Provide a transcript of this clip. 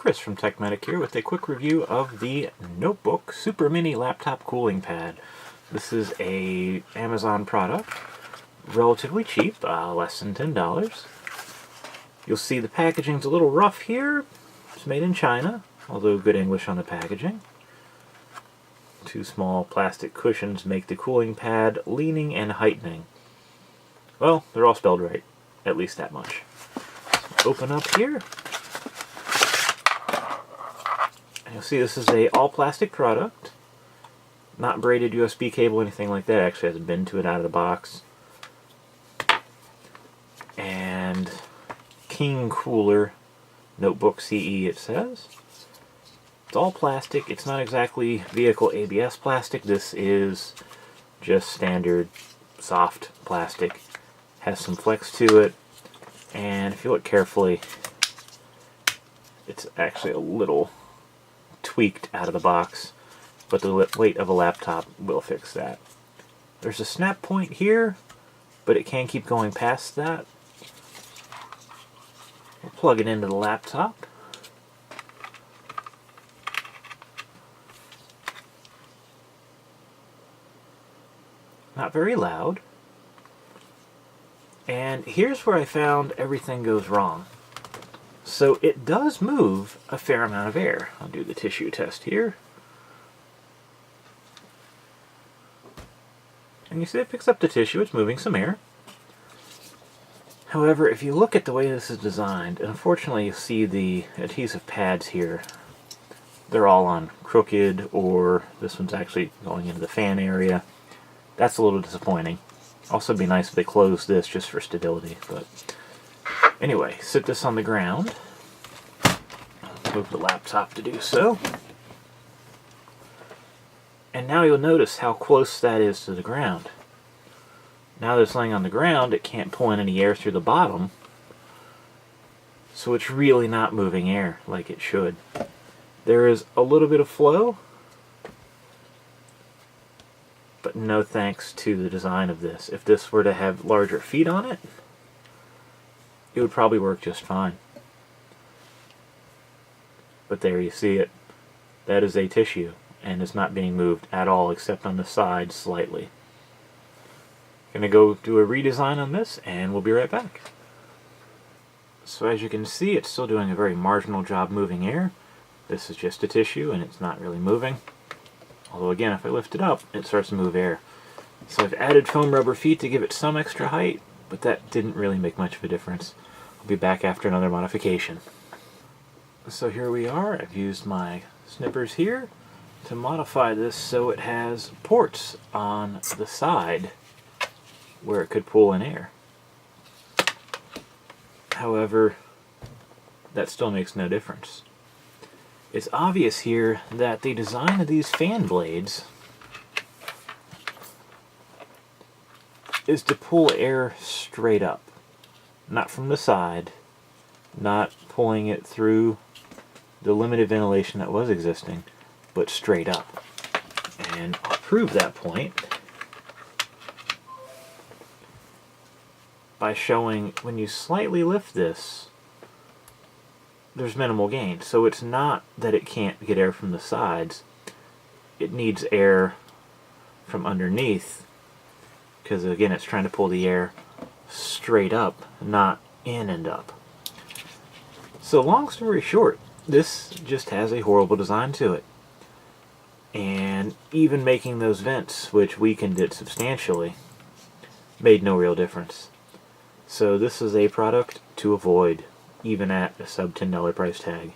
Chris from TechMedic here with a quick review of the Notebook Super Mini Laptop Cooling Pad. This is a Amazon product, relatively cheap, less than $10. You'll see the packaging's a little rough here. It's made in China, although good English on the packaging. Two small plastic cushions make the cooling pad leaning and heightening. Well, they're all spelled right, at least that much. So open up here. You'll see this is a all-plastic product, not braided USB cable, anything like that. Actually has a bin to it out of the box. And Kingcooler Notebook CE it says. It's all plastic. It's not exactly vehicle ABS plastic. This is just standard soft plastic. Has some flex to it, and if you look carefully, it's actually a little tweaked out of the box, but the weight of a laptop will fix that. There's a snap point here, but it can keep going past that. We'll plug it into the laptop. Not very loud. And here's where I found everything goes wrong. So it does move a fair amount of air. I'll do the tissue test here. And you see it picks up the tissue, it's moving some air. However, if you look at the way this is designed, and unfortunately you see the adhesive pads here, they're all on crooked, or this one's actually going into the fan area. That's a little disappointing. Also it'd be nice if they closed this just for stability, but anyway, sit this on the ground. Move the laptop to do so. And now you'll notice how close that is to the ground. Now that it's laying on the ground, it can't pull in any air through the bottom, so it's really not moving air like it should. There is a little bit of flow, but no thanks to the design of this. If this were to have larger feet on it, it would probably work just fine. But there you see it. That is a tissue, and it's not being moved at all except on the side slightly. Gonna go do a redesign on this, and we'll be right back. So as you can see, it's still doing a very marginal job moving air. This is just a tissue, and it's not really moving. Although again, if I lift it up, it starts to move air. So I've added foam rubber feet to give it some extra height, but that didn't really make much of a difference. I'll be back after another modification. So here we are. I've used my snippers here to modify this so it has ports on the side where it could pull in air. However, that still makes no difference. It's obvious here that the design of these fan blades is to pull air straight up. Not from the side, not pulling it through the limited ventilation that was existing, but straight up. And I'll prove that point by showing when you slightly lift this, there's minimal gain. So it's not that it can't get air from the sides, it needs air from underneath, because again it's trying to pull the air straight up, not in and up. So long story short, this just has a horrible design to it. And even making those vents, which weakened it substantially, made no real difference. So this is a product to avoid, even at a sub $10 price tag.